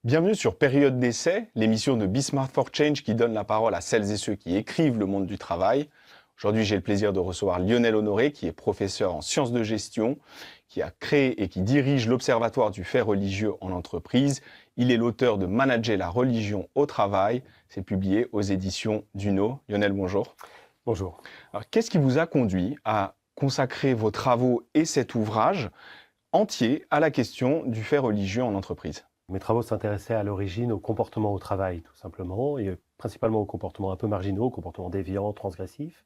Bienvenue sur Période d'essai, l'émission de Be Smart for Change qui donne la parole à celles et ceux qui écrivent le monde du travail. Aujourd'hui, j'ai le plaisir de recevoir Lionel Honoré, qui est professeur en sciences de gestion, qui a créé et qui dirige l'Observatoire du fait religieux en entreprise. Il est l'auteur de Manager la religion au travail. C'est publié aux éditions Duno. Lionel, bonjour. Bonjour. Alors, qu'est-ce qui vous a conduit à consacrer vos travaux et cet ouvrage entier à la question du fait religieux en entreprise ? Mes travaux s'intéressaient à l'origine au comportement au travail, tout simplement, et principalement aux comportements un peu marginaux, aux comportements déviants, transgressifs.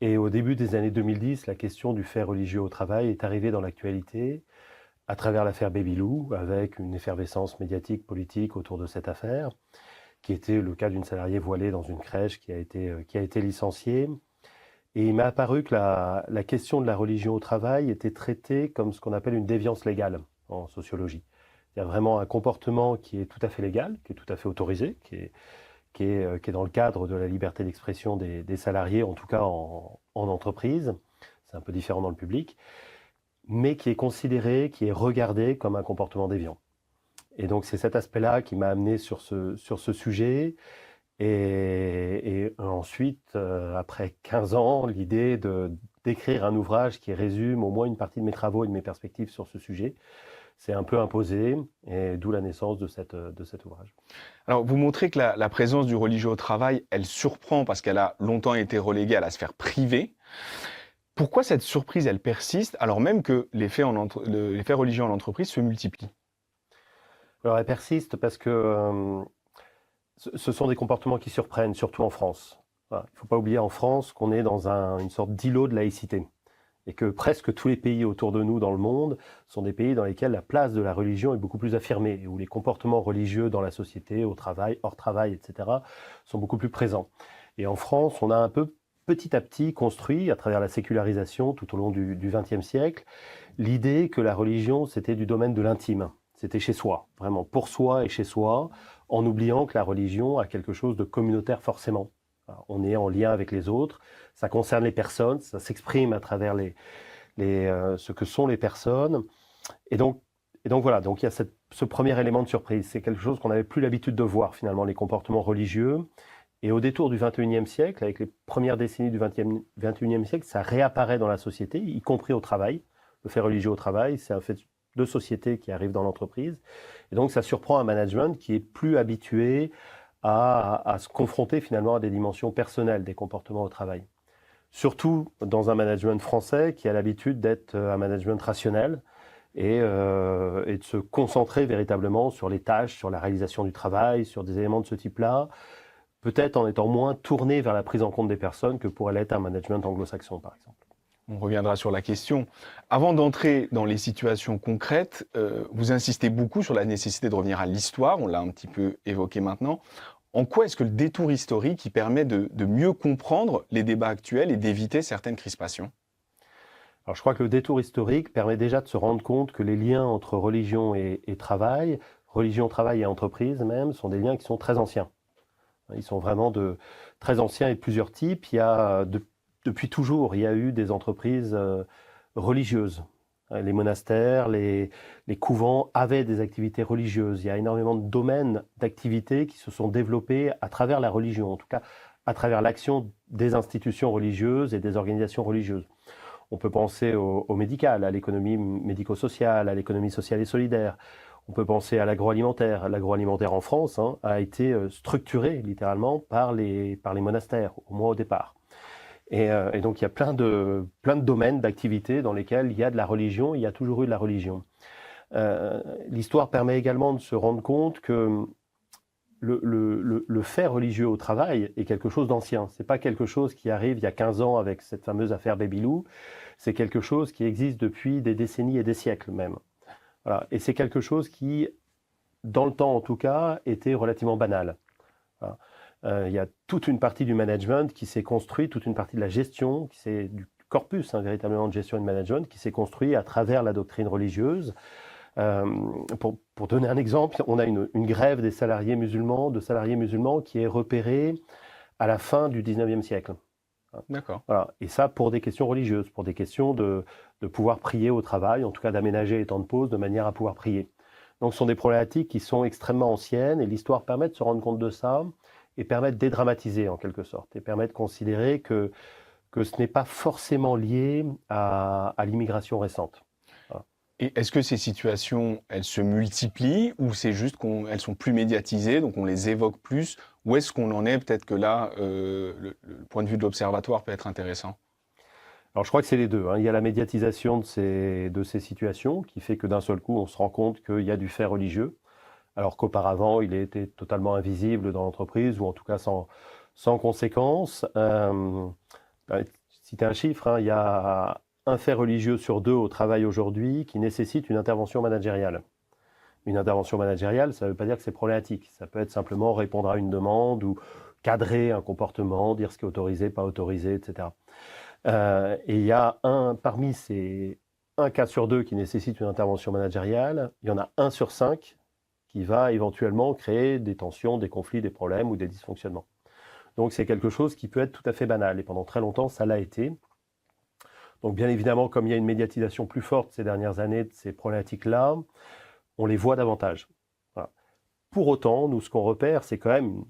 Et au début des années 2010, la question du fait religieux au travail est arrivée dans l'actualité à travers l'affaire Babylou, avec une effervescence médiatique, politique autour de cette affaire, qui était le cas d'une salariée voilée dans une crèche qui a été licenciée. Et il m'a apparu que la question de la religion au travail était traitée comme ce qu'on appelle une déviance légale en sociologie. Il y a vraiment un comportement qui est tout à fait légal, qui est tout à fait autorisé, qui est dans le cadre de la liberté d'expression des salariés, en tout cas en entreprise. C'est un peu différent dans le public, mais qui est considéré, qui est regardé comme un comportement déviant. Et donc c'est cet aspect-là qui m'a amené sur ce sujet. Et ensuite, après 15 ans, l'idée d'écrire un ouvrage qui résume au moins une partie de mes travaux et de mes perspectives sur ce sujet s'est un peu imposé, et d'où la naissance de cet ouvrage. Alors, vous montrez que la présence du religieux au travail, elle surprend parce qu'elle a longtemps été reléguée à la sphère privée. Pourquoi cette surprise, elle persiste, alors même que les faits religieux en entreprise se multiplient ? Alors, elle persiste parce que ce sont des comportements qui surprennent, surtout en France. Voilà. Il ne faut pas oublier en France qu'on est dans une sorte d'îlot de laïcité. Et que presque tous les pays autour de nous dans le monde sont des pays dans lesquels la place de la religion est beaucoup plus affirmée, et où les comportements religieux dans la société, au travail, hors travail, etc., sont beaucoup plus présents. Et en France, on a un peu petit à petit construit, à travers la sécularisation tout au long du XXe siècle, l'idée que la religion, c'était du domaine de l'intime. C'était chez soi, vraiment pour soi et chez soi, en oubliant que la religion a quelque chose de communautaire forcément. On est en lien avec les autres, ça concerne les personnes, ça s'exprime à travers ce que sont les personnes. Et donc voilà, donc il y a ce premier élément de surprise. C'est quelque chose qu'on n'avait plus l'habitude de voir finalement, les comportements religieux. Et au détour du XXIe siècle, avec les premières décennies du XXIe siècle, ça réapparaît dans la société, y compris au travail. Le fait religieux au travail, c'est un fait de société qui arrive dans l'entreprise. Et donc ça surprend un management qui est plus habitué à se confronter finalement à des dimensions personnelles des comportements au travail. Surtout dans un management français qui a l'habitude d'être un management rationnel et de se concentrer véritablement sur les tâches, sur la réalisation du travail, sur des éléments de ce type-là, peut-être en étant moins tourné vers la prise en compte des personnes que pourrait l'être un management anglo-saxon par exemple. On reviendra sur la question. Avant d'entrer dans les situations concrètes, vous insistez beaucoup sur la nécessité de revenir à l'histoire, on l'a un petit peu évoqué maintenant. En quoi est-ce que le détour historique qui permet de mieux comprendre les débats actuels et d'éviter certaines crispations ? Alors je crois que le détour historique permet déjà de se rendre compte que les liens entre religion et travail, religion, travail et entreprise même, sont des liens qui sont très anciens. Ils sont vraiment très anciens et de plusieurs types. Depuis toujours, il y a eu des entreprises religieuses. Les monastères, les couvents avaient des activités religieuses. Il y a énormément de domaines d'activités qui se sont développés à travers la religion, en tout cas à travers l'action des institutions religieuses et des organisations religieuses. On peut penser au médical, à l'économie médico-sociale, à l'économie sociale et solidaire. On peut penser à l'agroalimentaire. L'agroalimentaire en France a été structuré littéralement par les monastères, au moins au départ. Et donc il y a plein de domaines d'activité dans lesquels il y a de la religion, il y a toujours eu de la religion. L'histoire permet également de se rendre compte que le fait religieux au travail est quelque chose d'ancien. C'est pas quelque chose qui arrive il y a 15 ans avec cette fameuse affaire Babylou. C'est quelque chose qui existe depuis des décennies et des siècles même. Voilà. Et c'est quelque chose qui, dans le temps en tout cas, était relativement banal. Voilà. Il y a toute une partie du management qui s'est construite, toute une partie de la gestion, du corpus véritablement de gestion et de management, qui s'est construit à travers la doctrine religieuse. Pour donner un exemple, on a une grève de salariés musulmans qui est repérée à la fin du 19e siècle. D'accord. Voilà. Et ça pour des questions religieuses, pour des questions de pouvoir prier au travail, en tout cas d'aménager les temps de pause de manière à pouvoir prier. Donc ce sont des problématiques qui sont extrêmement anciennes et l'histoire permet de se rendre compte de ça et permet de dédramatiser en quelque sorte et permet de considérer que ce n'est pas forcément lié à l'immigration récente. Voilà. Et est-ce que ces situations, elles se multiplient ou c'est juste qu'elles sont plus médiatisées, donc on les évoque plus? Ou est-ce qu'on en est? Peut-être que là, le point de vue de l'observatoire peut être intéressant. Alors je crois que c'est les deux, hein. Il y a la médiatisation de ces situations qui fait que d'un seul coup on se rend compte qu'il y a du fait religieux, alors qu'auparavant il était totalement invisible dans l'entreprise ou en tout cas sans conséquence. Citer un chiffre, hein, il y a un fait religieux sur deux au travail aujourd'hui qui nécessite une intervention managériale. Une intervention managériale, ça ne veut pas dire que c'est problématique. Ça peut être simplement répondre à une demande ou cadrer un comportement, dire ce qui est autorisé, pas autorisé, etc. Et il y a parmi ces un cas sur deux qui nécessite une intervention managériale, il y en a un sur cinq qui va éventuellement créer des tensions, des conflits, des problèmes ou des dysfonctionnements. Donc c'est quelque chose qui peut être tout à fait banal et pendant très longtemps ça l'a été. Donc bien évidemment, comme il y a une médiatisation plus forte ces dernières années de ces problématiques-là, on les voit davantage. Voilà. Pour autant, nous, ce qu'on repère, c'est quand même une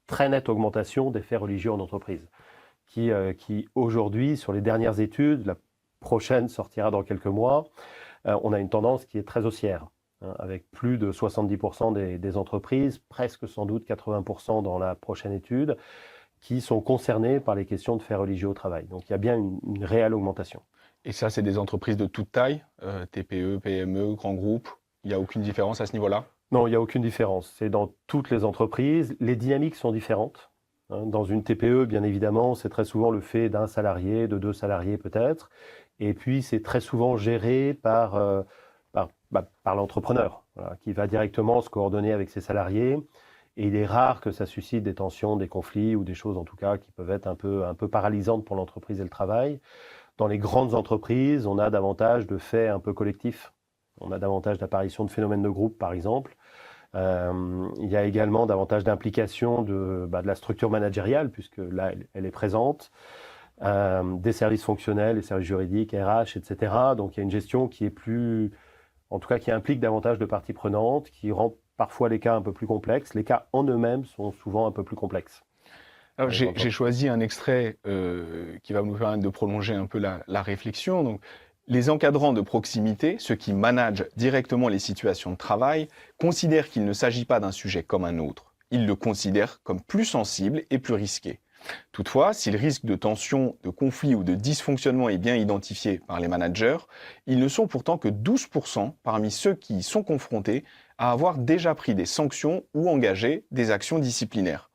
très nette augmentation des faits religieux en entreprise, qui aujourd'hui, sur les dernières études, la prochaine sortira dans quelques mois, on a une tendance qui est très haussière, hein, avec plus de 70% des entreprises, presque sans doute 80% dans la prochaine étude, qui sont concernées par les questions de faits religieux au travail. Donc il y a bien une réelle augmentation. Et ça, c'est des entreprises de toute taille, TPE, PME, grands groupes. Il n'y a aucune différence à ce niveau-là? Non, il n'y a aucune différence. C'est dans toutes les entreprises. Les dynamiques sont différentes. Dans une TPE, bien évidemment, c'est très souvent le fait d'un salarié, de deux salariés peut-être. Et puis, c'est très souvent géré par l'entrepreneur, voilà, qui va directement se coordonner avec ses salariés. Et il est rare que ça suscite des tensions, des conflits ou des choses en tout cas qui peuvent être un peu paralysantes pour l'entreprise et le travail. Dans les grandes entreprises, on a davantage de faits un peu collectifs. On a davantage d'apparitions de phénomènes de groupe, par exemple. Il y a également davantage d'implication de la structure managériale, puisque là, elle est présente, des services fonctionnels, les services juridiques, RH, etc. Donc il y a une gestion qui est plus, en tout cas qui implique davantage de parties prenantes, qui rend parfois les cas un peu plus complexes. Les cas en eux-mêmes sont souvent un peu plus complexes. Alors, j'ai choisi un extrait qui va nous permettre de prolonger un peu la réflexion. Donc, les encadrants de proximité, ceux qui managent directement les situations de travail, considèrent qu'il ne s'agit pas d'un sujet comme un autre. Ils le considèrent comme plus sensible et plus risqué. Toutefois, si le risque de tension, de conflit ou de dysfonctionnement est bien identifié par les managers, ils ne sont pourtant que 12% parmi ceux qui y sont confrontés à avoir déjà pris des sanctions ou engagé des actions disciplinaires.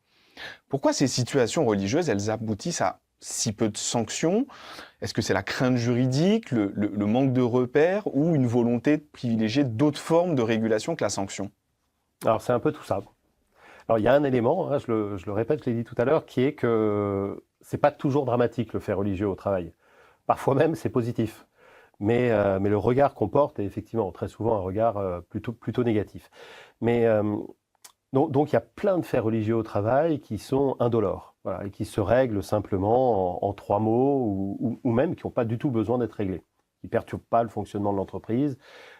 Pourquoi ces situations religieuses, elles aboutissent à si peu de sanctions? Est-ce que c'est la crainte juridique, le manque de repères ou une volonté de privilégier d'autres formes de régulation que la sanction? Alors c'est un peu tout ça. Alors il y a un élément, hein, je le répète, je l'ai dit tout à l'heure, qui est que c'est pas toujours dramatique le fait religieux au travail. Parfois même c'est positif. Mais le regard qu'on porte est effectivement très souvent un regard plutôt négatif. Mais donc il y a plein de faits religieux au travail qui sont indolores, voilà, et qui se règlent simplement en trois mots ou même qui n'ont pas du tout besoin d'être réglés, qui ne perturbent pas le fonctionnement de l'entreprise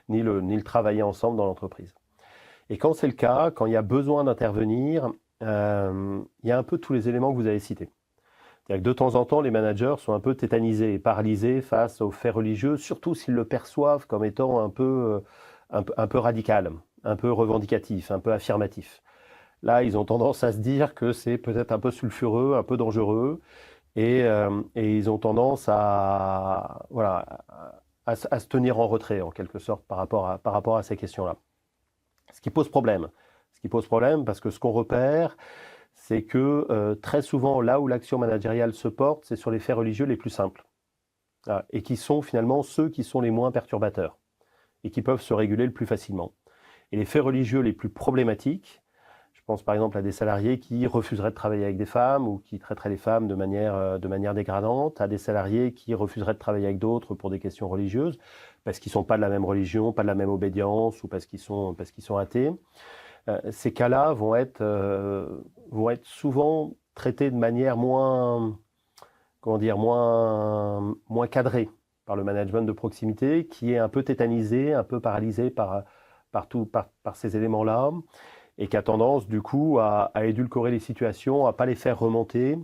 ni le travailler ensemble dans l'entreprise. Et quand c'est le cas, quand il y a besoin d'intervenir, il y a un peu tous les éléments que vous avez cités. C'est-à-dire que de temps en temps, les managers sont un peu tétanisés et paralysés face aux faits religieux, surtout s'ils le perçoivent comme étant un peu radical, un peu revendicatif, un peu affirmatif. Là, ils ont tendance à se dire que c'est peut-être un peu sulfureux, un peu dangereux, et ils ont tendance à se tenir en retrait, en quelque sorte, par rapport à ces questions-là. Ce qui pose problème. Ce qui pose problème parce que ce qu'on repère, c'est que très souvent, là où l'action managériale se porte, c'est sur les faits religieux les plus simples. Et qui sont finalement ceux qui sont les moins perturbateurs et qui peuvent se réguler le plus facilement. Et les faits religieux les plus problématiques, je pense par exemple à des salariés qui refuseraient de travailler avec des femmes ou qui traiteraient les femmes de manière dégradante, à des salariés qui refuseraient de travailler avec d'autres pour des questions religieuses, parce qu'ils ne sont pas de la même religion, pas de la même obédience ou parce qu'ils sont athées. Ces cas-là vont être souvent traités de manière moins comment dire, moins cadré par le management de proximité, qui est un peu tétanisé, un peu paralysé par ces éléments-là, et qui a tendance, du coup, à édulcorer les situations, à ne pas les faire remonter.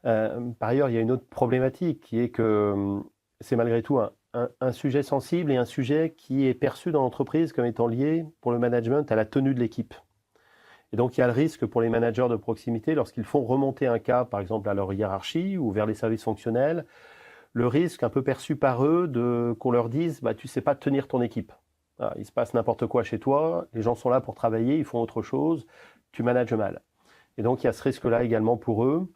Par ailleurs, il y a une autre problématique qui est que c'est malgré tout un sujet sensible et un sujet qui est perçu dans l'entreprise comme étant lié pour le management à la tenue de l'équipe. Et donc, il y a le risque pour les managers de proximité, lorsqu'ils font remonter un cas, par exemple, à leur hiérarchie ou vers les services fonctionnels, le risque un peu perçu par eux qu'on leur dise bah, « tu ne sais pas tenir ton équipe. Voilà, il se passe n'importe quoi chez toi, les gens sont là pour travailler, ils font autre chose, tu manages mal. » Et donc, il y a ce risque-là également pour eux,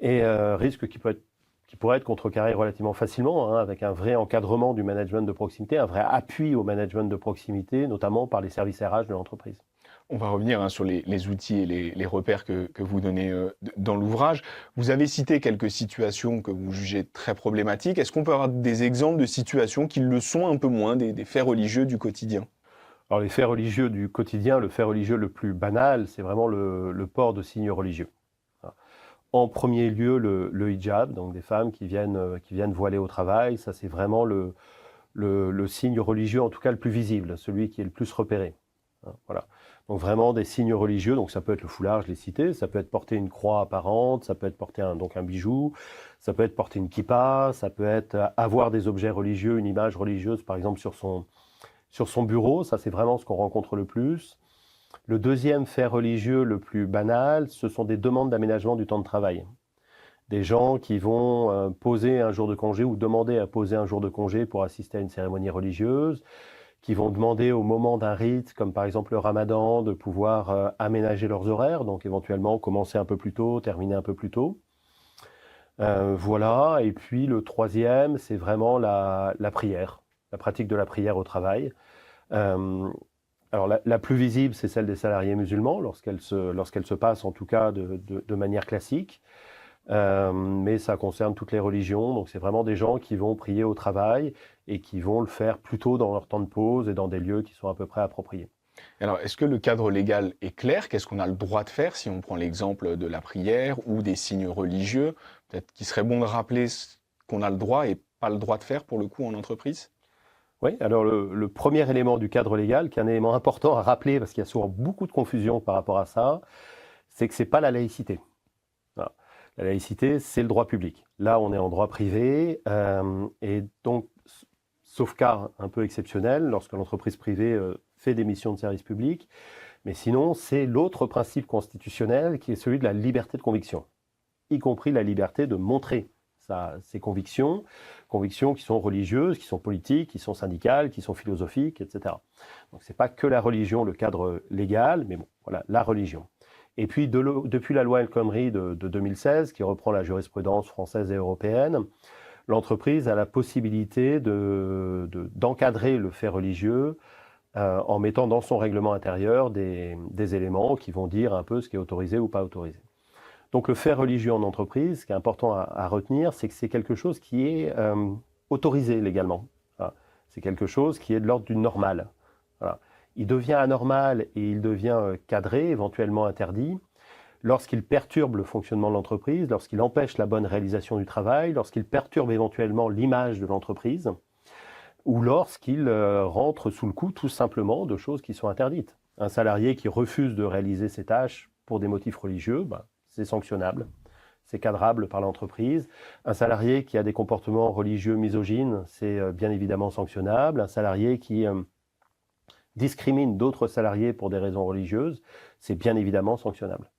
et risque qui pourrait être contrecarré relativement facilement, hein, avec un vrai encadrement du management de proximité, un vrai appui au management de proximité, notamment par les services RH de l'entreprise. On va revenir sur les outils et les repères que vous donnez dans l'ouvrage. Vous avez cité quelques situations que vous jugez très problématiques. Est-ce qu'on peut avoir des exemples de situations qui le sont un peu moins, des faits religieux du quotidien? Alors les faits religieux du quotidien, le fait religieux le plus banal, c'est vraiment le port de signes religieux. En premier lieu, le hijab, donc des femmes qui viennent voiler au travail, ça c'est vraiment le signe religieux, en tout cas le plus visible, celui qui est le plus repéré. Voilà. Donc vraiment des signes religieux, donc ça peut être le foulard, je l'ai cité, ça peut être porter une croix apparente, ça peut être porter un bijou, ça peut être porter une kippa, ça peut être avoir des objets religieux, une image religieuse par exemple sur son bureau, ça c'est vraiment ce qu'on rencontre le plus. Le deuxième fait religieux le plus banal, ce sont des demandes d'aménagement du temps de travail. Des gens qui vont poser un jour de congé ou demander à poser un jour de congé pour assister à une cérémonie religieuse, qui vont demander au moment d'un rite, comme par exemple le ramadan, de pouvoir aménager leurs horaires, donc éventuellement commencer un peu plus tôt, terminer un peu plus tôt. Voilà, et puis le troisième, c'est vraiment la prière, la pratique de la prière au travail. Alors la plus visible, c'est celle des salariés musulmans, lorsqu'elle se passe en tout cas de manière classique. Mais ça concerne toutes les religions, donc c'est vraiment des gens qui vont prier au travail et qui vont le faire plutôt dans leur temps de pause et dans des lieux qui sont à peu près appropriés. Alors, est-ce que le cadre légal est clair? Qu'est-ce qu'on a le droit de faire si on prend l'exemple de la prière ou des signes religieux? Peut-être qu'il serait bon de rappeler ce qu'on a le droit et pas le droit de faire pour le coup en entreprise? Oui, alors le premier élément du cadre légal, qui est un élément important à rappeler parce qu'il y a souvent beaucoup de confusion par rapport à ça, c'est que ce n'est pas la laïcité. Voilà. La laïcité, c'est le droit public. Là, on est en droit privé, et donc, sauf cas un peu exceptionnel, lorsque l'entreprise privée fait des missions de service public, mais sinon, c'est l'autre principe constitutionnel qui est celui de la liberté de conviction, y compris la liberté de montrer ses convictions qui sont religieuses, qui sont politiques, qui sont syndicales, qui sont philosophiques, etc. Donc, ce n'est pas que la religion, le cadre légal, mais bon, voilà, la religion. Et puis, depuis la loi El Khomri de 2016, qui reprend la jurisprudence française et européenne, l'entreprise a la possibilité d'encadrer le fait religieux en mettant dans son règlement intérieur des éléments qui vont dire un peu ce qui est autorisé ou pas autorisé. Donc le fait religieux en entreprise, ce qui est important à retenir, c'est que c'est quelque chose qui est autorisé légalement. Voilà. C'est quelque chose qui est de l'ordre du normal. Voilà. Il devient anormal et il devient cadré, éventuellement interdit, lorsqu'il perturbe le fonctionnement de l'entreprise, lorsqu'il empêche la bonne réalisation du travail, lorsqu'il perturbe éventuellement l'image de l'entreprise, ou lorsqu'il rentre sous le coup tout simplement de choses qui sont interdites. Un salarié qui refuse de réaliser ses tâches pour des motifs religieux, c'est sanctionnable, c'est cadrable par l'entreprise. Un salarié qui a des comportements religieux misogynes, c'est bien évidemment sanctionnable. Un salarié qui discrimine d'autres salariés pour des raisons religieuses, c'est bien évidemment sanctionnable.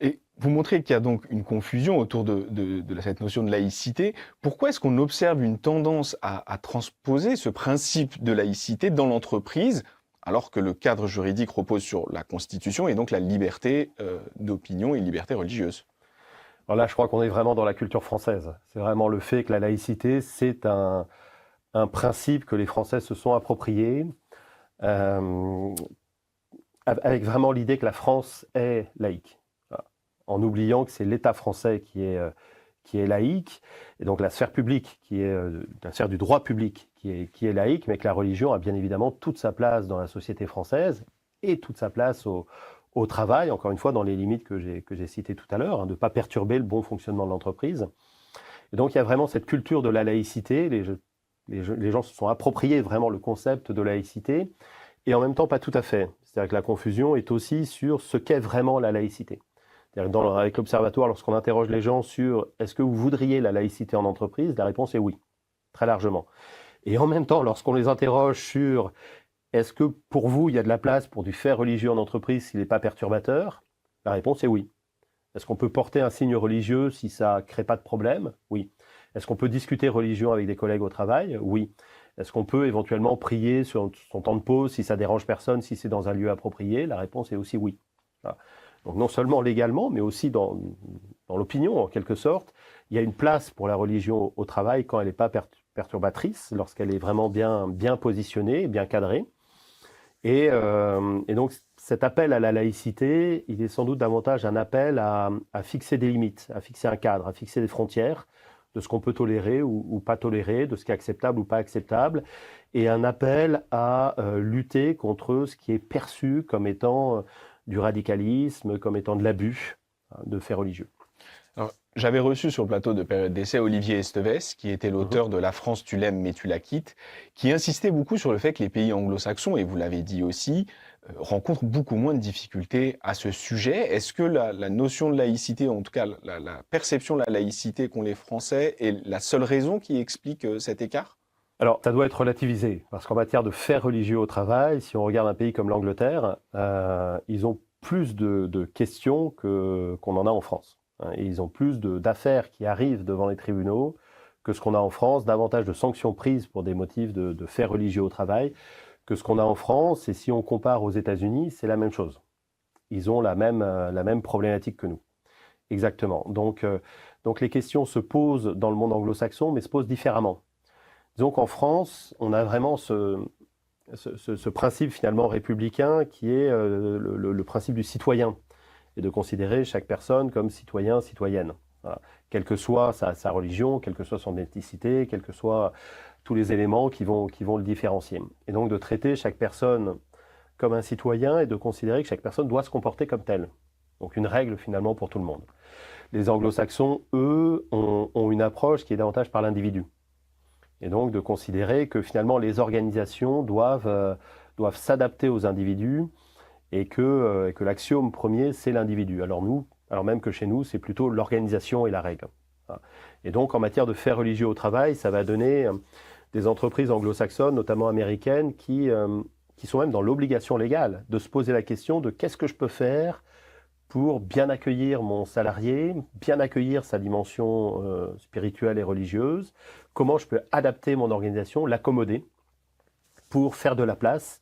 Et vous montrez qu'il y a donc une confusion autour de cette notion de laïcité. Pourquoi est-ce qu'on observe une tendance à transposer ce principe de laïcité dans l'entreprise, alors que le cadre juridique repose sur la Constitution et donc la liberté d'opinion et liberté religieuse? Alors là, je crois qu'on est vraiment dans la culture française. C'est vraiment le fait que la laïcité, c'est un principe que les Français se sont appropriés, avec vraiment l'idée que la France est laïque, en oubliant que c'est l'État français qui est laïque, et donc la sphère publique, qui est la sphère du droit public, qui est laïque, mais que la religion a bien évidemment toute sa place dans la société française et toute sa place au au travail, encore une fois dans les limites que j'ai citées tout à l'heure, de ne pas perturber le bon fonctionnement de l'entreprise. Et donc il y a vraiment cette culture de la laïcité, les gens se sont appropriés vraiment le concept de laïcité, et en même temps pas tout à fait. C'est-à-dire que la confusion est aussi sur ce qu'est vraiment la laïcité. Avec l'Observatoire, lorsqu'on interroge les gens sur est-ce que vous voudriez la laïcité en entreprise, la réponse est oui, très largement. Et en même temps, lorsqu'on les interroge sur est-ce que pour vous, il y a de la place pour du fait religieux en entreprise s'il n'est pas perturbateur, la réponse est oui. Est-ce qu'on peut porter un signe religieux si ça ne crée pas de problème? Oui. Est-ce qu'on peut discuter religion avec des collègues au travail? Oui. Est-ce qu'on peut éventuellement prier sur son temps de pause si ça dérange personne, si c'est dans un lieu approprié? La réponse est aussi oui. Voilà. Donc non seulement légalement, mais aussi dans l'opinion, en quelque sorte, il y a une place pour la religion au travail quand elle n'est pas perturbatrice, lorsqu'elle est vraiment bien positionnée, bien cadrée. Et donc cet appel à la laïcité, il est sans doute davantage un appel à fixer des limites, à fixer un cadre, à fixer des frontières de ce qu'on peut tolérer ou pas tolérer, de ce qui est acceptable ou pas acceptable, et un appel à lutter contre ce qui est perçu comme étant du radicalisme, comme étant de l'abus de faits religieux. Alors, j'avais reçu sur le plateau de Période d'Essai Olivier Estevez, qui était l'auteur de La France, tu l'aimes mais tu la quittes, qui insistait beaucoup sur le fait que les pays anglo-saxons, et vous l'avez dit aussi, rencontrent beaucoup moins de difficultés à ce sujet. Est-ce que la notion de laïcité, en tout cas la perception de la laïcité qu'ont les Français, est la seule raison qui explique cet écart? Alors, ça doit être relativisé, parce qu'en matière de faits religieux au travail, si on regarde un pays comme l'Angleterre, ils ont plus de questions qu'on en a en France. Et ils ont plus d'affaires qui arrivent devant les tribunaux que ce qu'on a en France, davantage de sanctions prises pour des motifs de faits religieux au travail que ce qu'on a en France. Et si on compare aux États-Unis, c'est la même chose. Ils ont la même problématique que nous. Exactement. Donc les questions se posent dans le monde anglo-saxon, mais se posent différemment. Disons qu'en France, on a vraiment ce principe finalement républicain qui est le principe du citoyen, et de considérer chaque personne comme citoyen, citoyenne. Voilà. Quelle que soit sa religion, quelle que soit son ethnicité, quels que soient tous les éléments qui vont le différencier. Et donc de traiter chaque personne comme un citoyen et de considérer que chaque personne doit se comporter comme telle. Donc une règle finalement pour tout le monde. Les anglo-saxons, eux, ont une approche qui est davantage par l'individu. Et donc de considérer que finalement les organisations doivent s'adapter aux individus et que l'axiome premier, c'est l'individu. Alors même que chez nous, c'est plutôt l'organisation et la règle. Et donc en matière de faits religieux au travail, ça va donner des entreprises anglo-saxonnes, notamment américaines, qui sont même dans l'obligation légale de se poser la question de qu'est-ce que je peux faire pour bien accueillir mon salarié, bien accueillir sa dimension spirituelle et religieuse, comment je peux adapter mon organisation, l'accommoder pour faire de la place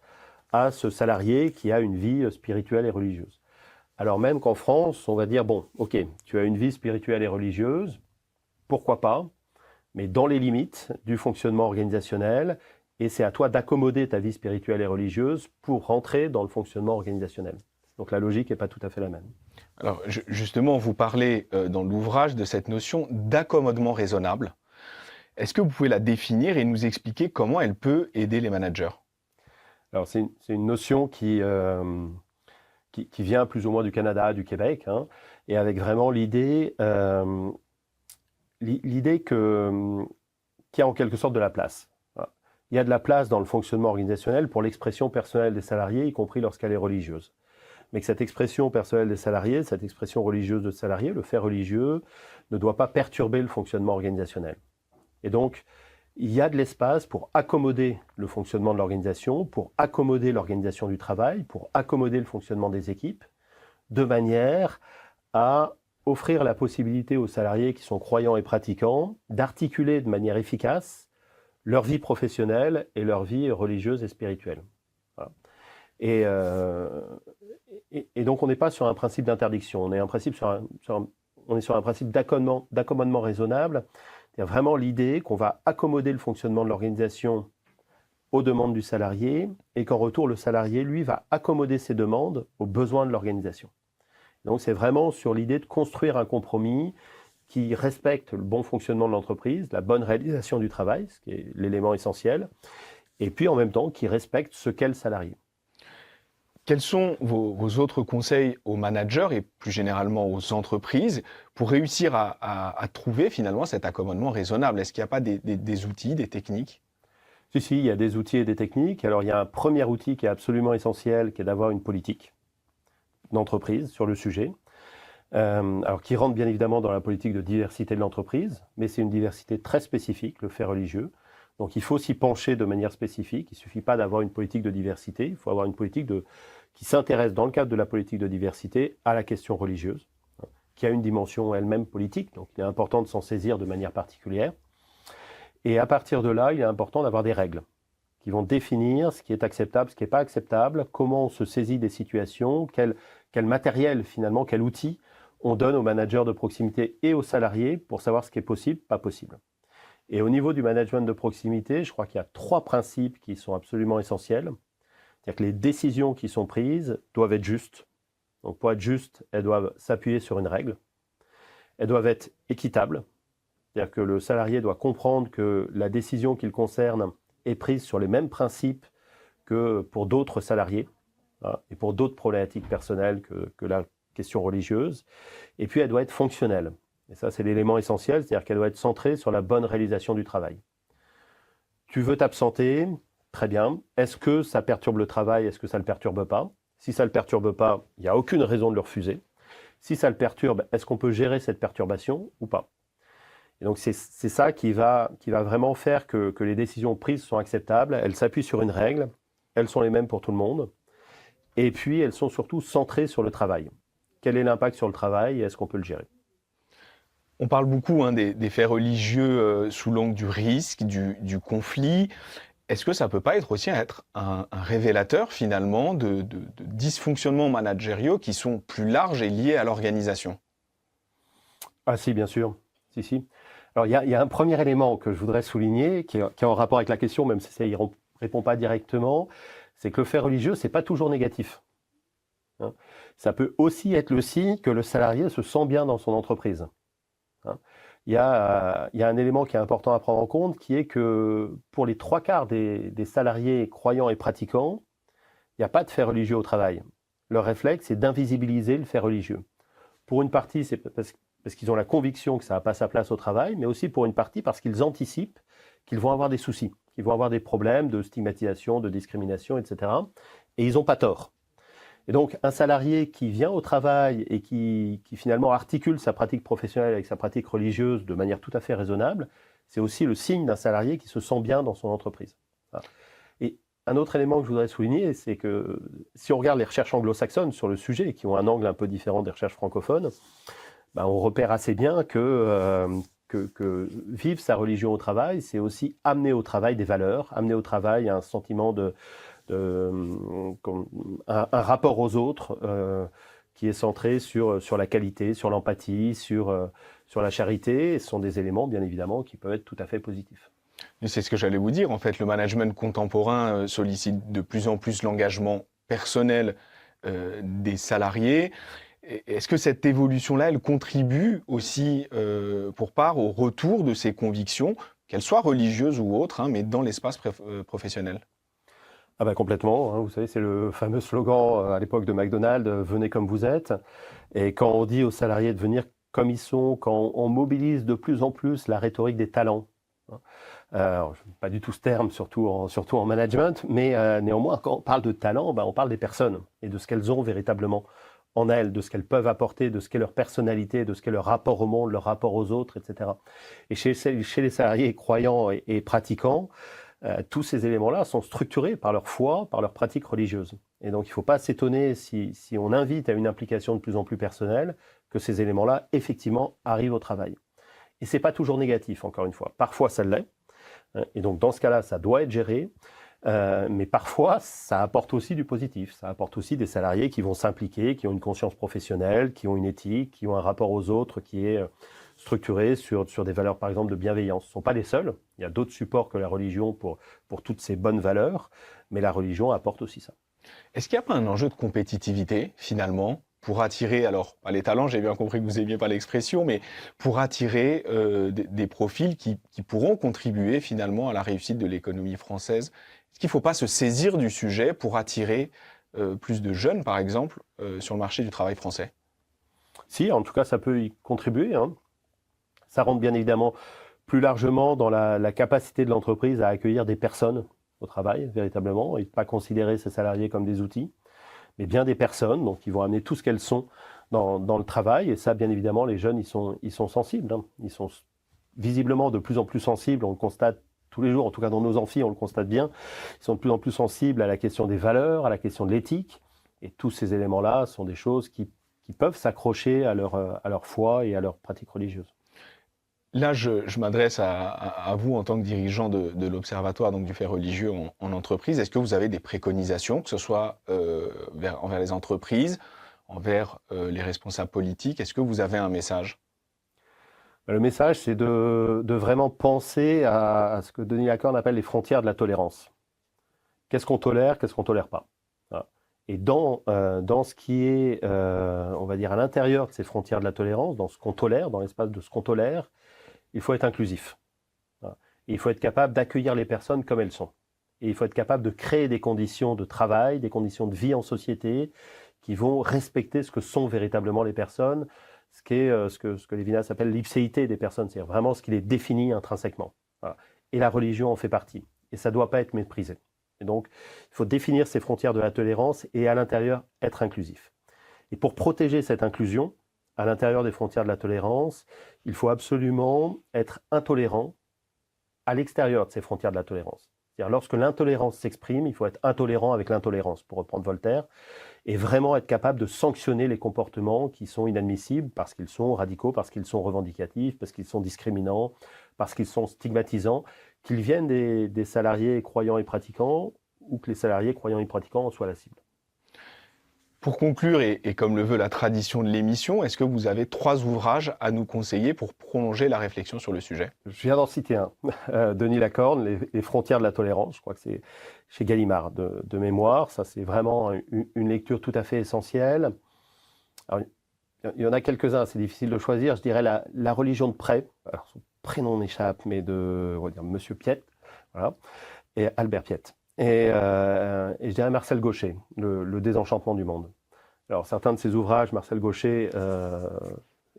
à ce salarié qui a une vie spirituelle et religieuse. Alors même qu'en France, on va dire, bon, ok, tu as une vie spirituelle et religieuse, pourquoi pas, mais dans les limites du fonctionnement organisationnel, et c'est à toi d'accommoder ta vie spirituelle et religieuse pour rentrer dans le fonctionnement organisationnel. Donc la logique n'est pas tout à fait la même. Alors justement, vous parlez dans l'ouvrage de cette notion d'accommodement raisonnable. Est-ce que vous pouvez la définir et nous expliquer comment elle peut aider les managers? Alors c'est une notion qui vient plus ou moins du Canada, du Québec, et avec vraiment l'idée qu'il y a en quelque sorte de la place. Voilà. Il y a de la place dans le fonctionnement organisationnel pour l'expression personnelle des salariés, y compris lorsqu'elle est religieuse. Mais que cette expression personnelle des salariés, cette expression religieuse de salariés, le fait religieux, ne doit pas perturber le fonctionnement organisationnel. Et donc, il y a de l'espace pour accommoder le fonctionnement de l'organisation, pour accommoder l'organisation du travail, pour accommoder le fonctionnement des équipes, de manière à offrir la possibilité aux salariés qui sont croyants et pratiquants d'articuler de manière efficace leur vie professionnelle et leur vie religieuse et spirituelle. Voilà. Et donc on n'est pas sur un principe d'interdiction, on est sur un principe d'accommodement raisonnable. C'est vraiment l'idée qu'on va accommoder le fonctionnement de l'organisation aux demandes du salarié et qu'en retour, le salarié, lui, va accommoder ses demandes aux besoins de l'organisation. Donc c'est vraiment sur l'idée de construire un compromis qui respecte le bon fonctionnement de l'entreprise, la bonne réalisation du travail, ce qui est l'élément essentiel, et puis en même temps qui respecte ce qu'est le salarié. Quels sont vos autres conseils aux managers et plus généralement aux entreprises pour réussir à trouver finalement cet accommodement raisonnable? Est-ce qu'il n'y a pas des outils, des techniques? Si, il y a des outils et des techniques. Alors, il y a un premier outil qui est absolument essentiel, qui est d'avoir une politique d'entreprise sur le sujet. Alors, qui rentre bien évidemment dans la politique de diversité de l'entreprise, mais c'est une diversité très spécifique, le fait religieux. Donc, il faut s'y pencher de manière spécifique. Il ne suffit pas d'avoir une politique de diversité, il faut avoir une politique qui s'intéresse, dans le cadre de la politique de diversité, à la question religieuse, qui a une dimension elle-même politique. Donc, il est important de s'en saisir de manière particulière. Et à partir de là, il est important d'avoir des règles qui vont définir ce qui est acceptable, ce qui n'est pas acceptable, comment on se saisit des situations, quel matériel finalement, quel outil on donne aux managers de proximité et aux salariés pour savoir ce qui est possible, pas possible. Et au niveau du management de proximité, je crois qu'il y a 3 principes qui sont absolument essentiels. C'est-à-dire que les décisions qui sont prises doivent être justes. Donc pour être justes, elles doivent s'appuyer sur une règle. Elles doivent être équitables. C'est-à-dire que le salarié doit comprendre que la décision qu'il concerne est prise sur les mêmes principes que pour d'autres salariés, et pour d'autres problématiques personnelles que la question religieuse. Et puis elle doit être fonctionnelle. Et ça, c'est l'élément essentiel, c'est-à-dire qu'elle doit être centrée sur la bonne réalisation du travail. Tu veux t'absenter, très bien. Est-ce que ça perturbe le travail? Est-ce que ça ne le perturbe pas? Si ça ne le perturbe pas, il n'y a aucune raison de le refuser. Si ça le perturbe, est-ce qu'on peut gérer cette perturbation ou pas? Et donc c'est ça qui va vraiment faire que les décisions prises sont acceptables. Elles s'appuient sur une règle, elles sont les mêmes pour tout le monde. Et puis elles sont surtout centrées sur le travail. Quel est l'impact sur le travail et est-ce qu'on peut le gérer? On parle beaucoup des faits religieux sous l'angle du risque, du conflit. Est-ce que ça ne peut pas être aussi être un révélateur finalement de dysfonctionnements managériaux qui sont plus larges et liés à l'organisation? Ah si, bien sûr. Si. Alors il y a un premier élément que je voudrais souligner, qui est en rapport avec la question, même si ça ne répond pas directement, c'est que le fait religieux, ce n'est pas toujours négatif. Ça peut aussi être le signe que le salarié se sent bien dans son entreprise. Il y a un élément qui est important à prendre en compte, qui est que pour les 3/4 des salariés croyants et pratiquants, il n'y a pas de fait religieux au travail. Leur réflexe, c'est d'invisibiliser le fait religieux. Pour une partie, c'est parce qu'ils ont la conviction que ça n'a pas sa place au travail, mais aussi pour une partie parce qu'ils anticipent qu'ils vont avoir des soucis, qu'ils vont avoir des problèmes de stigmatisation, de discrimination, etc. Et ils n'ont pas tort. Et donc, un salarié qui vient au travail et qui finalement articule sa pratique professionnelle avec sa pratique religieuse de manière tout à fait raisonnable, c'est aussi le signe d'un salarié qui se sent bien dans son entreprise. Et un autre élément que je voudrais souligner, c'est que si on regarde les recherches anglo-saxonnes sur le sujet, qui ont un angle un peu différent des recherches francophones, on repère assez bien que vivre sa religion au travail, c'est aussi amener au travail des valeurs, amener au travail un sentiment un rapport aux autres qui est centré sur la qualité, sur l'empathie, sur la charité. Et ce sont des éléments, bien évidemment, qui peuvent être tout à fait positifs. C'est ce que j'allais vous dire. En fait, le management contemporain sollicite de plus en plus l'engagement personnel des salariés. Est-ce que cette évolution-là, elle contribue aussi pour part au retour de ces convictions, qu'elles soient religieuses ou autres, mais dans l'espace professionnel? Ah complètement, vous savez, c'est le fameux slogan à l'époque de McDonald's, venez comme vous êtes. Et quand on dit aux salariés de venir comme ils sont, quand on mobilise de plus en plus la rhétorique des talents, alors, pas du tout ce terme, surtout en management, mais néanmoins, quand on parle de talent, on parle des personnes et de ce qu'elles ont véritablement en elles, de ce qu'elles peuvent apporter, de ce qu'est leur personnalité, de ce qu'est leur rapport au monde, leur rapport aux autres, etc. Et chez les salariés croyants et pratiquants, tous ces éléments-là sont structurés par leur foi, par leur pratique religieuse. Et donc, il ne faut pas s'étonner si on invite à une implication de plus en plus personnelle, que ces éléments-là, effectivement, arrivent au travail. Et ce n'est pas toujours négatif, encore une fois. Parfois, ça l'est. Et donc, dans ce cas-là, ça doit être géré. Mais parfois, ça apporte aussi du positif. Ça apporte aussi des salariés qui vont s'impliquer, qui ont une conscience professionnelle, qui ont une éthique, qui ont un rapport aux autres qui est structuré sur des valeurs, par exemple, de bienveillance. Ce ne sont pas les seuls. Il y a d'autres supports que la religion pour toutes ces bonnes valeurs, mais la religion apporte aussi ça. Est-ce qu'il n'y a pas un enjeu de compétitivité, finalement, pour attirer, alors, pas les talents, j'ai bien compris que vous n'aimiez pas l'expression, mais pour attirer des profils qui pourront contribuer, finalement, à la réussite de l'économie française? Est-ce qu'il ne faut pas se saisir du sujet pour attirer plus de jeunes, par exemple, sur le marché du travail français? Si, en tout cas, ça peut y contribuer, hein. Ça rentre bien évidemment plus largement dans la capacité de l'entreprise à accueillir des personnes au travail, véritablement, et pas considérer ses salariés comme des outils, mais bien des personnes, donc qui vont amener tout ce qu'elles sont dans le travail. Et ça, bien évidemment, les jeunes, ils sont sensibles, hein. Ils sont visiblement de plus en plus sensibles, on le constate tous les jours, en tout cas dans nos amphis, on le constate bien. Ils sont de plus en plus sensibles à la question des valeurs, à la question de l'éthique. Et tous ces éléments-là sont des choses qui peuvent s'accrocher à leur foi et à leur pratique religieuse. Là, je m'adresse à vous en tant que dirigeant de l'Observatoire donc du fait religieux en entreprise. Est-ce que vous avez des préconisations, que ce soit envers les entreprises, envers les responsables politiques? Est-ce que vous avez un message? Le message, c'est de vraiment penser à ce que Denis Lacorne appelle les frontières de la tolérance. Qu'est-ce qu'on tolère pas? Voilà. Et dans ce qui est, on va dire, à l'intérieur de ces frontières de la tolérance, dans ce qu'on tolère, dans l'espace de ce qu'on tolère, il faut être inclusif. Voilà. Et il faut être capable d'accueillir les personnes comme elles sont. Et il faut être capable de créer des conditions de travail, des conditions de vie en société qui vont respecter ce que sont véritablement les personnes, ce que Lévinas appelle l'ipséité des personnes, c'est-à-dire vraiment ce qui les définit intrinsèquement. Voilà. Et la religion en fait partie. Et ça ne doit pas être méprisé. Et donc, il faut définir ces frontières de la tolérance et à l'intérieur être inclusif. Et pour protéger cette inclusion, à l'intérieur des frontières de la tolérance, il faut absolument être intolérant à l'extérieur de ces frontières de la tolérance. C'est-à-dire lorsque l'intolérance s'exprime, il faut être intolérant avec l'intolérance, pour reprendre Voltaire, et vraiment être capable de sanctionner les comportements qui sont inadmissibles parce qu'ils sont radicaux, parce qu'ils sont revendicatifs, parce qu'ils sont discriminants, parce qu'ils sont stigmatisants, qu'ils viennent des salariés croyants et pratiquants ou que les salariés croyants et pratiquants en soient la cible. Pour conclure, et comme le veut la tradition de l'émission, est-ce que vous avez 3 ouvrages à nous conseiller pour prolonger la réflexion sur le sujet? Je viens d'en citer un, Denis Lacorne, les frontières de la tolérance, je crois que c'est chez Gallimard de mémoire. Ça, c'est vraiment une lecture tout à fait essentielle. Alors, il y en a quelques-uns, c'est difficile de choisir. Je dirais la religion de Près, alors son prénom m'échappe, mais on va dire Monsieur Piette, voilà, et Albert Piette. Et je dirais Marcel Gauchet, le désenchantement du monde. Alors certains de ces ouvrages, Marcel Gauchet,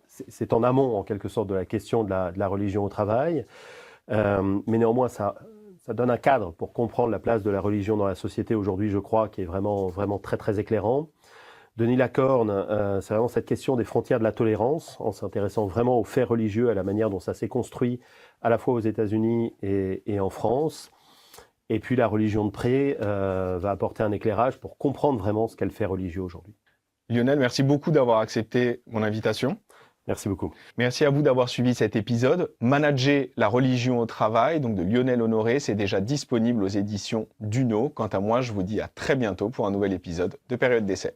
c'est en amont en quelque sorte de la question de la religion au travail, mais néanmoins ça donne un cadre pour comprendre la place de la religion dans la société aujourd'hui, je crois, qui est vraiment, vraiment très très éclairant. Denis Lacorne, c'est vraiment cette question des frontières de la tolérance, en s'intéressant vraiment aux faits religieux, à la manière dont ça s'est construit à la fois aux États-Unis et en France. Et puis la religion de Près va apporter un éclairage pour comprendre vraiment ce qu'est le fait religieux aujourd'hui. Lionel, merci beaucoup d'avoir accepté mon invitation. Merci beaucoup. Merci à vous d'avoir suivi cet épisode. Manager la religion au travail, donc de Lionel Honoré, c'est déjà disponible aux éditions Duno. Quant à moi, je vous dis à très bientôt pour un nouvel épisode de Période d'essai.